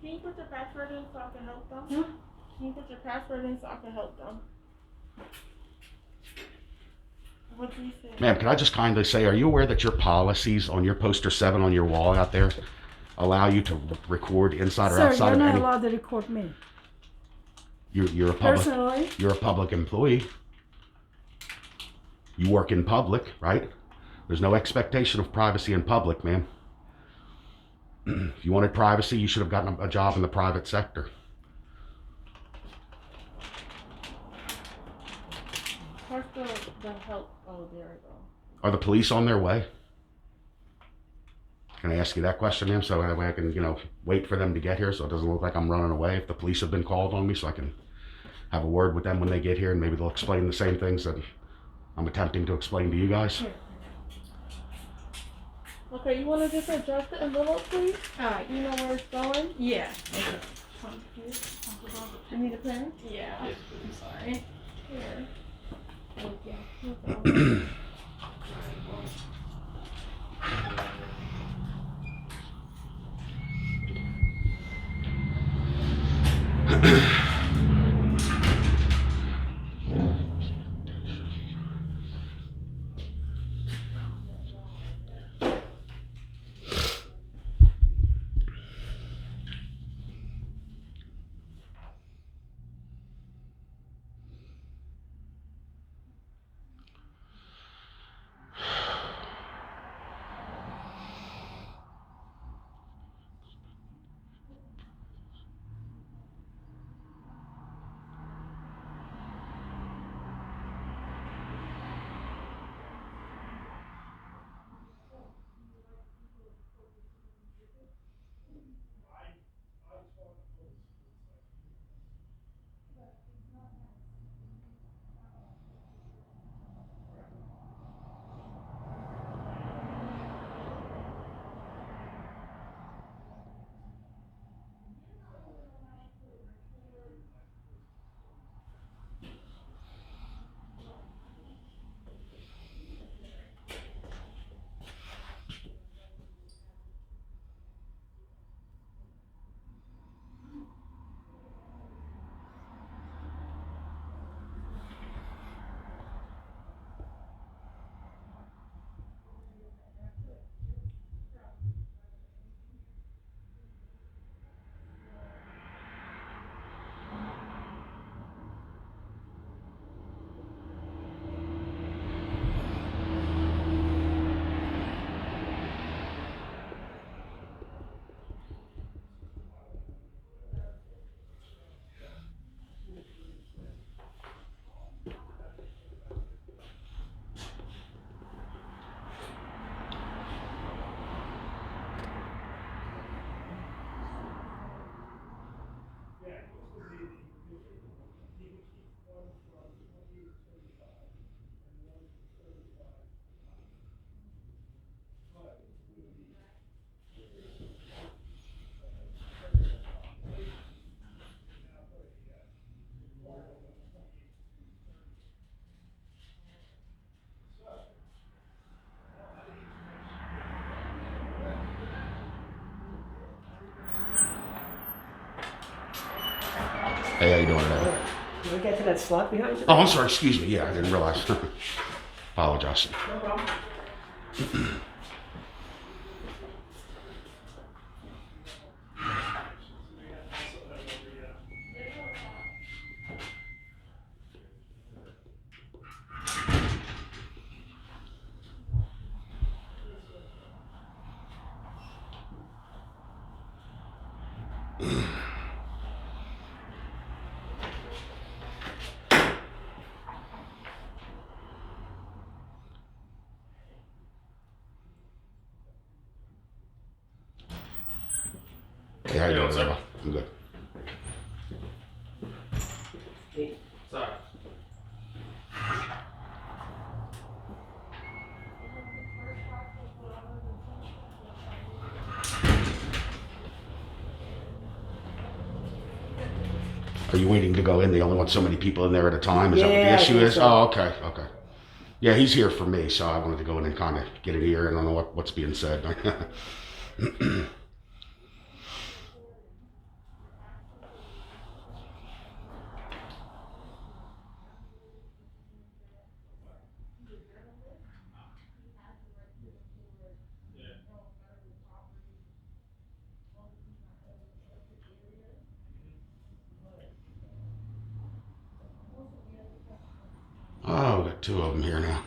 Can you put your password in so I can help them? Hmm? Can you put your password in so I can help them? What do you say? Ma'am, can I just kindly say, are you aware that your policies on your poster 7 on your wall out there allow you to record inside or Sir, outside you're of not any? allowed to record me. You're a Personally? You're a public employee. You work in public, right? There's no expectation of privacy in public, ma'am. If you wanted privacy, you should have gotten a job in the private sector. Where's the help? Oh, there we go. Are the police on their way? Can I ask you that question, ma'am? So that way I can, wait for them to get here so it doesn't look like I'm running away. If the police have been called on me, so I can have a word with them when they get here, and maybe they'll explain the same things that I'm attempting to explain to you guys. Here. Okay, you want to just adjust the envelope, please? Alright. You know where it's going? Yeah. You need a pen? Yeah. I'm sorry. Here. Thank you. No problem. Hey, how you doing today? Can we get to that slot behind you? Oh, I'm sorry. Excuse me. Yeah, I didn't realize. Apologize. No problem. Hey, how you doing today? I'm good. Sorry. Are you waiting to go in? They only want so many people in there at a time. Is that what Yeah, the I issue think is? so. Oh, okay, okay. Yeah, he's here for me, so I wanted to go in and kind of get an ear and I don't know what's being said. got two of them here now.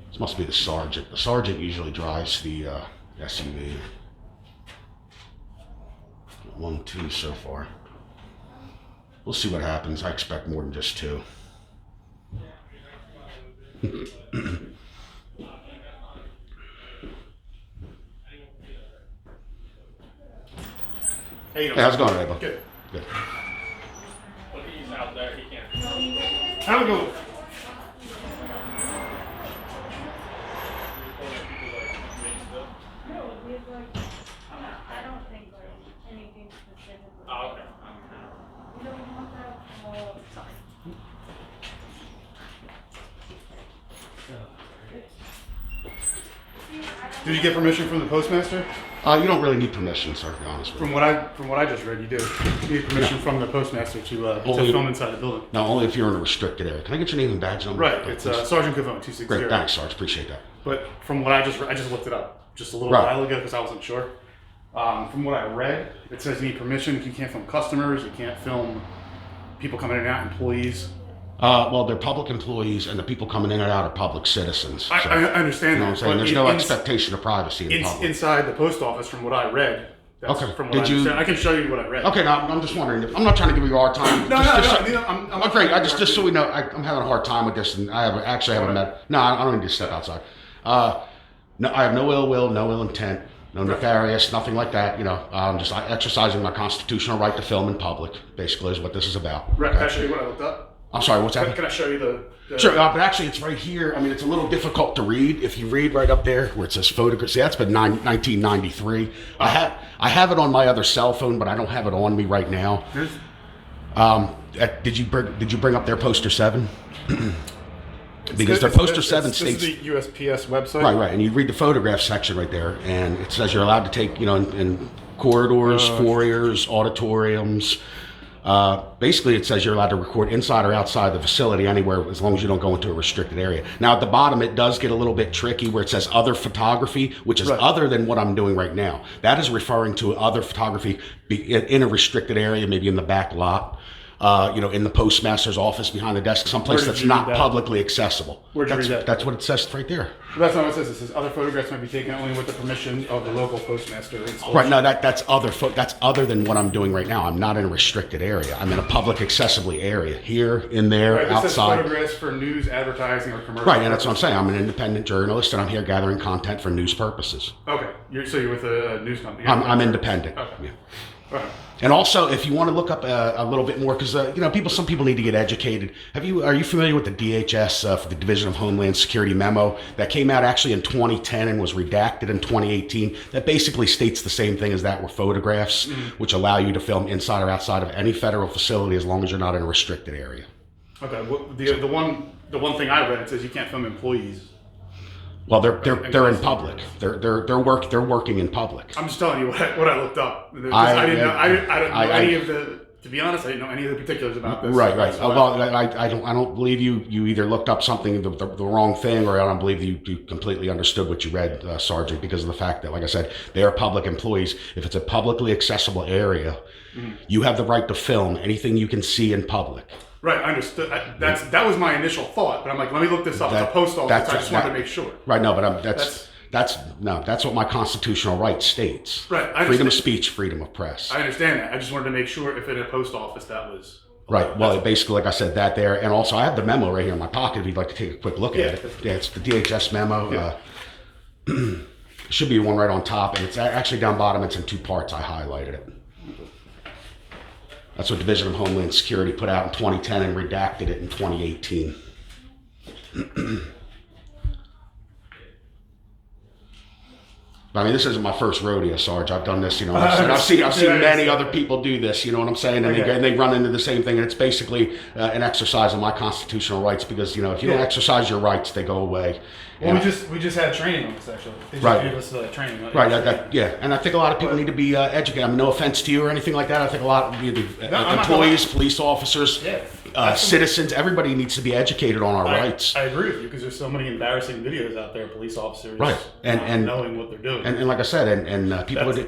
This must be the sergeant. The sergeant usually drives the SUV. 1, 2 so far. We'll see what happens. I expect more than just two. Hey, Hey, how's it going, Abel? Good. Good. Well, he's out there. He can't. How we go? No, we have like, I don't think like anything specifically. Oh, okay. We don't want that, sorry. Did you get permission from the postmaster? You don't really need permission, sir, to be honest with you. From what I just read, you do. You need permission from the postmaster to Only- film inside the building. No, only if you're in a restricted area. Can I get your name and badge number? Right. It's Sergeant Cavone, 260. Great, thanks, Sarge. Appreciate that. But from what I just looked it up just a little Right. while ago because I wasn't sure. From what I read, it says you need permission. You can't film customers. You can't film people coming in and out, employees. Well, they're public employees, and the people coming in and out are public citizens. So, I understand you know what I'm that. saying? But There's no expectation of privacy in public. Inside the post office, from what I read. That's Okay. From what Did I you- understand. I can show you what I read. Okay, now I'm just wondering. I'm not trying to give you a hard time. No, I'm Oh, great. I just so we know, I'm having a hard time with this, and I haven't met. No, I don't need to step outside. No, I have no ill will, no ill intent, no nefarious, nothing like that. You know, I'm just exercising my constitutional right to film in public. Basically, is what this is about. Right. Can I show you what I looked up? I'm sorry. What's that? Can I show you the Sure, but actually it's right here. I mean, it's a little difficult to read. If you read right up there where it says photograph, see, that's been 1993. I have it on my other cell phone, but I don't have it on me right now. Did you bring up their poster 7? Because their poster 7 states. This is the USPS website. Right, and you read the photograph section right there, and it says you're allowed to take, in corridors, foyers, auditoriums. Basically, it says you're allowed to record inside or outside the facility anywhere as long as you don't go into a restricted area. Now, at the bottom, it does get a little bit tricky where it says other photography, which is other than what I'm doing right now. That is referring to other photography in a restricted area, maybe in the back lot, in the postmaster's office behind the desk, someplace that's not publicly accessible. Where'd you read that? That's what it says right there. That's not what it says. It says other photographs might be taken only with the permission of the local postmaster. Right, no, that's other than what I'm doing right now. I'm not in a restricted area. I'm in a public accessibly area. Here, in there, Right, this says outside. photographs for news, advertising, or commercial. Right, and that's what I'm saying. I'm an independent journalist, and I'm here gathering content for news purposes. Okay, you're with a news company. I'm independent. Okay. Yeah. Okay. And also, if you want to look up a little bit more, because some people need to get educated. Are you familiar with the DHS for the Division of Homeland Security memo that came out actually in 2010 and was redacted in 2018? That basically states the same thing as that with photographs, which allow you to film inside or outside of any federal facility as long as you're not in a restricted area. Okay. Well, the one thing I read, it says you can't film employees. Well, they're in public. They're working in public. I'm just telling you what I looked up. I didn't know any of the. To be honest, I didn't know any of the particulars about this. Right. So Well, I don't believe you either looked up something the wrong thing, or I don't believe you completely understood what you read, Sergeant, because of the fact that, like I said, they are public employees. If it's a publicly accessible area, you have the right to film anything you can see in public. Right, I understood. That was my initial thought, but I'm like, let me look this up. At the post office, I just wanted to make sure. Right, no, but that's what my constitutional right states. Right, I understand. Freedom of speech, freedom of press. I understand that. I just wanted to make sure if in a post office that was. Right. Well, basically, like I said, that there, and also I have the memo right here in my pocket. If you'd like to take a quick look at it, yeah, it's the DHS memo. Yeah. Should be one right on top, and it's actually down bottom. It's in 2 parts. I highlighted it. That's what Division of Homeland Security put out in 2010 and redacted it in 2018. I mean, this isn't my first rodeo, Sarge. I've done this, I've seen many other people do this, you know what I'm saying? And they run into the same thing, and it's basically an exercise of my constitutional rights because, if you don't exercise your rights, they go away. Well, we just had training on this, actually. They just gave us training. Right, and I think a lot of people need to be educated. I mean, no offense to you or anything like that. I think a lot of the employees, police officers, citizens, everybody needs to be educated on our rights. I agree with you because there's so many embarrassing videos out there, police officers, Right, and knowing what they're doing. And like I said,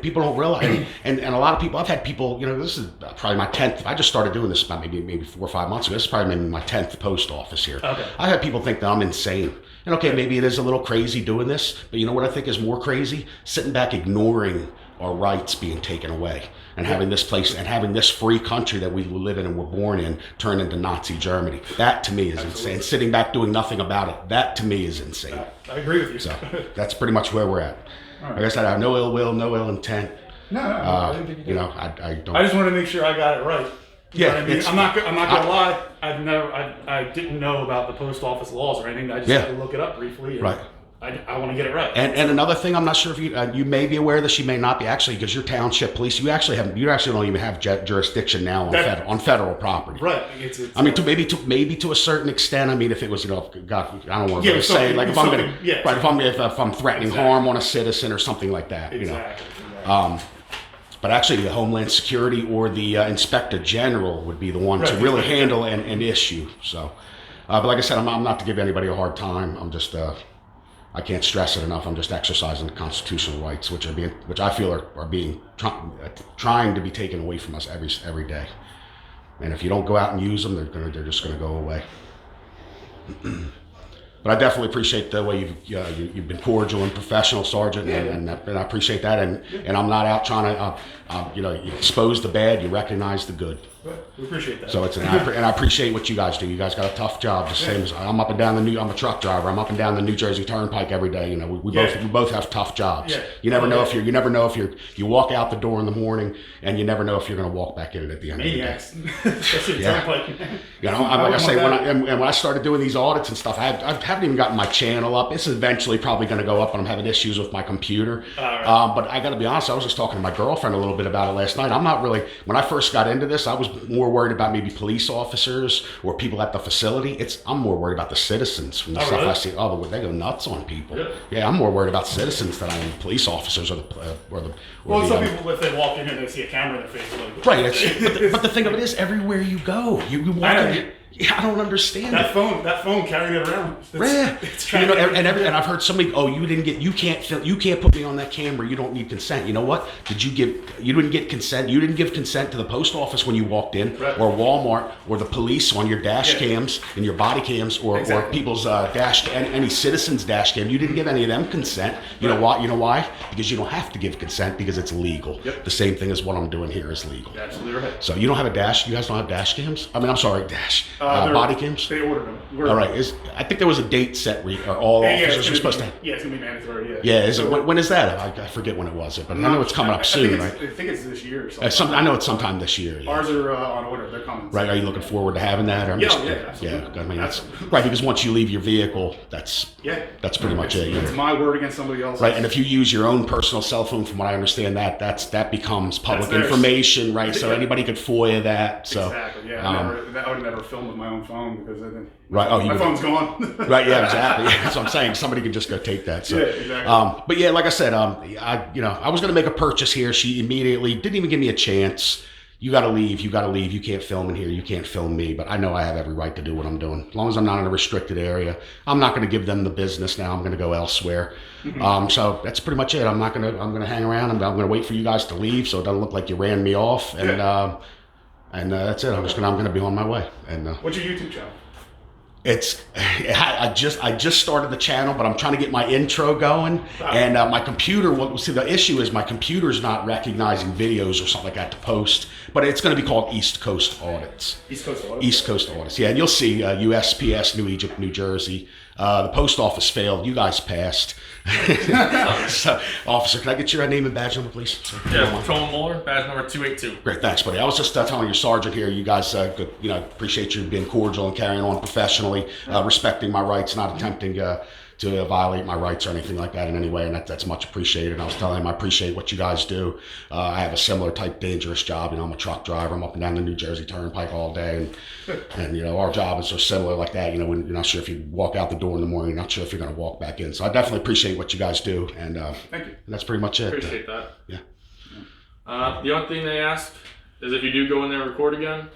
people don't realize, and a lot of people, I've had people, this is probably my 10th. I just started doing this about maybe 4 or 5 months ago. This is probably maybe my 10th post office here. Okay. I've had people think that I'm insane. And okay, maybe it is a little crazy doing this, but you know what I think is more crazy? Sitting back ignoring our rights being taken away and having this place and having this free country that we live in and were born in turn into Nazi Germany. That to me is insane. Sitting back doing nothing about it, that to me is insane. I agree with you. So that's pretty much where we're at. Right. Like I said, I have no ill will, no ill intent. No, I didn't think you did. I don't. I just wanted to make sure I got it right. You know what I mean? it's- I'm not gonna lie. I didn't know about the post office laws or anything. I just had to look it up briefly. And Right. I want to get it right. And another thing, I'm not sure if you may be aware of this, you may not be actually, because your township police, you actually don't even have jurisdiction now on federal property. Right. It's I mean, maybe to a certain extent. I mean, if it was, God, I don't want to say like if I'm threatening harm on a citizen or something like that. Exactly. But actually, the Homeland Security or the Inspector General would be the one to really handle an issue. So, but like I said, I'm not to give anybody a hard time. I'm just, I can't stress it enough. I'm just exercising the constitutional rights, which I feel are being trying to be taken away from us every day. And if you don't go out and use them, they're just gonna go away. But I definitely appreciate the way you've been cordial and professional, Sergeant, and I appreciate that. And I'm not out trying to, you expose the bad, you recognize the good. We appreciate that. So and I appreciate what you guys do. You guys got a tough job, the same as I'm up and down I'm a truck driver. I'm up and down the New Jersey Turnpike every day. We both have tough jobs. Yeah. You never know if you walk out the door in the morning, and you never know if you're going to walk back in it at the end Maniacs. of the day. Especially the Turnpike. Like I say, when I started doing these audits and stuff, I haven't even gotten my channel up. It's eventually probably going to go up, and I'm having issues with my computer. Right. But I got to be honest, I was just talking to my girlfriend a little bit about it last night. I'm not really, when I first got into this, I was more worried about maybe police officers or people at the facility. I'm more worried about the citizens from the stuff I see. Oh, they go nuts on people. Really? Yeah, I'm more worried about citizens than I am police officers or Well, some people, if they walk in here, they see a camera in their face. Like, right. But the thing of it is, everywhere you go, you walk in. Yeah, I don't understand that phone carrying it around. It's and I've heard somebody, you can't put me on that camera. You don't need consent. You know what? You didn't get consent. You didn't give consent to the post office when you walked in, or Walmart, or the police on your dash cams and your body cams, or people's any citizen's dash cam. You didn't give any of them consent. You know why? You know why? Because you don't have to give consent because it's legal. Yep. The same thing as what I'm doing here is legal. Absolutely right. So you don't have a dash. You guys don't have dash cams. I mean, I'm sorry, body cams. They ordered them. All right. I think there was a date set where all officers are supposed to. Yeah, it's gonna be mandatory. Yeah. Yeah. Is it? When is that? I forget when it was. But I know it's coming up soon, right? I think it's this year or something. I know it's sometime this year. Yeah. Ours are on order. They're coming. Right. Are you looking forward to having that? Absolutely. I mean, that's right, because once you leave your vehicle, that's pretty much it. It's my word against somebody else's. Right. And if you use your own personal cell phone, from what I understand, that becomes public information, right? So anybody could FOIA that. So exactly. Yeah. I would never film with my own phone because then right. my phone's gone. Right. Yeah. Exactly. That's what I'm saying. Somebody could just go take that. So, yeah. Exactly. But yeah, like I said, I was going to make a purchase here. She immediately didn't even give me a chance. You got to leave. You got to leave. You can't film in here. You can't film me. But I know I have every right to do what I'm doing. As long as I'm not in a restricted area, I'm not going to give them the business now. I'm going to go elsewhere. Mm-hmm. So that's pretty much it. I'm going to hang around. I'm going to wait for you guys to leave so it doesn't look like you ran me off. And that's it. I'm going to be on my way. And what's your YouTube channel? I just started the channel, but I'm trying to get my intro going, and my computer. The issue is my computer's not recognizing videos or something like that to post. But it's going to be called East Coast Audits. East Coast Audits. East Coast Audits. Yeah, and you'll see USPS, New Egypt, New Jersey. The post office failed. You guys passed. So, officer, can I get your name and badge number, please? Yeah, Patrolman Mueller, badge number 282. Great, thanks, buddy. I was just telling your sergeant here, you guys, appreciate you being cordial and carrying on professionally, respecting my rights, not attempting to violate my rights or anything like that in any way, and that's much appreciated. And I was telling him I appreciate what you guys do. I have a similar type dangerous job. I'm a truck driver. I'm up and down the New Jersey Turnpike all day, and our job is so similar like that. When you're not sure if you walk out the door in the morning, you're not sure if you're going to walk back in. So I definitely appreciate what you guys do, and thank you. And that's pretty much it. Appreciate that. Yeah. The only thing they asked is if you do go in there and record again,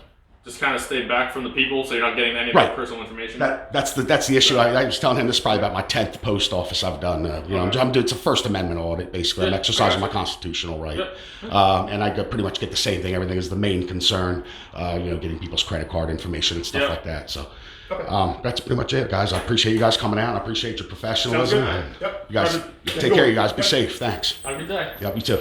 just kind of stay back from the people, so you're not getting any of Right. their personal information. That's the issue. I was telling him this is probably about my 10th post office I've done. I'm doing it's a First Amendment audit basically. I'm Yeah, exercising my gotcha. constitutional right, Yep. and I pretty much get the same thing. Everything is the main concern. Getting people's credit card information and stuff Yep. like that. So. Okay. That's pretty much it, guys. I appreciate you guys coming out. I appreciate your professionalism. Sounds good. And Yep. You guys, Yeah, take cool. care, you guys. Be Yep. safe. Thanks. Have a good day. Yep, you too.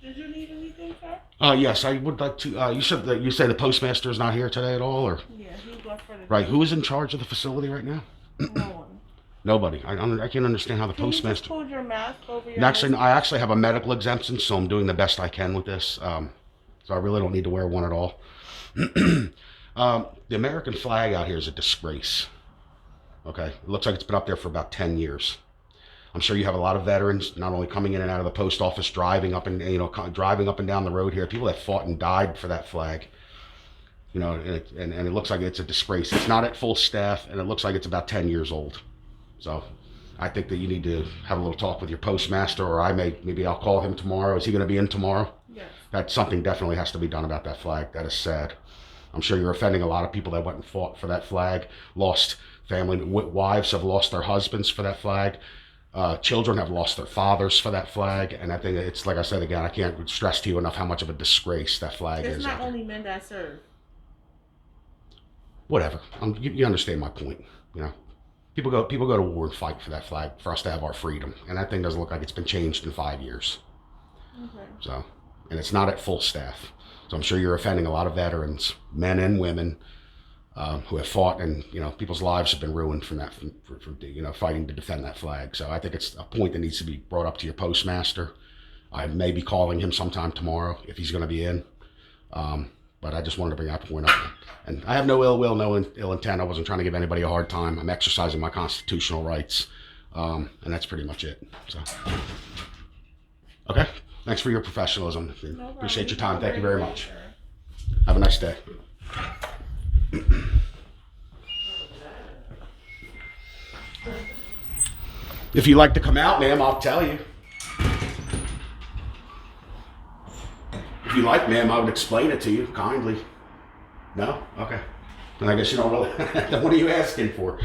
Did you need anything, sir? Yes, I would like to. You say the postmaster is not here today at all, or Yeah, he left for the right? Who is in charge of the facility right now? No one. Nobody. I can't understand how the Can you just postmaster. hold your mask over your And actually, I actually have a medical exemption, so I'm doing the best I can with this. So I really don't need to wear one at all. The American flag out here is a disgrace. Okay, it looks like it's been up there for about 10 years. I'm sure you have a lot of veterans, not only coming in and out of the post office, driving up and down the road here. People that fought and died for that flag. And it looks like it's a disgrace. It's not at full staff, and it looks like it's about 10 years old. So I think that you need to have a little talk with your postmaster, or maybe I'll call him tomorrow. Is he going to be in tomorrow? Yes. That something definitely has to be done about that flag. That is sad. I'm sure you're offending a lot of people that went and fought for that flag, lost family, wives have lost their husbands for that flag. Children have lost their fathers for that flag, and I think it's, like I said again, I can't stress to you enough how much of a disgrace that flag is. It's not only men that serve. Whatever. You understand my point. People go to war and fight for that flag for us to have our freedom, and that thing doesn't look like it's been changed in 5 years. Okay. So, and it's not at full staff. So I'm sure you're offending a lot of veterans, men and women, who have fought, and people's lives have been ruined from that, for fighting to defend that flag. So I think it's a point that needs to be brought up to your postmaster. I may be calling him sometime tomorrow if he's going to be in. But I just wanted to bring that point up. And I have no ill will, no ill intent. I wasn't trying to give anybody a hard time. I'm exercising my constitutional rights, and that's pretty much it. So, okay. Thanks for your professionalism. No Appreciate your problem. time. Thank you very much. Sir. Have a nice day. If you'd like to come out, ma'am, I'll tell you. If you like, ma'am, I would explain it to you kindly. No? Okay. Then I guess you don't really. Then what are you asking for?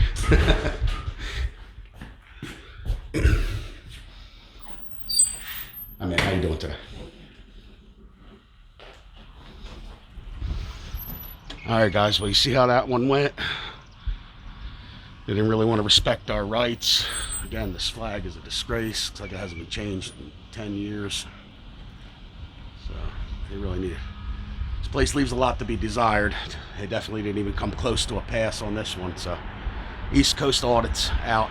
I mean, how you doing today? All right, guys. Well, you see how that one went? They didn't really want to respect our rights. Again, this flag is a disgrace. Looks like it hasn't been changed in 10 years. So they really need to This place leaves a lot to be desired. They definitely didn't even come close to a pass on this one. So East Coast audits out.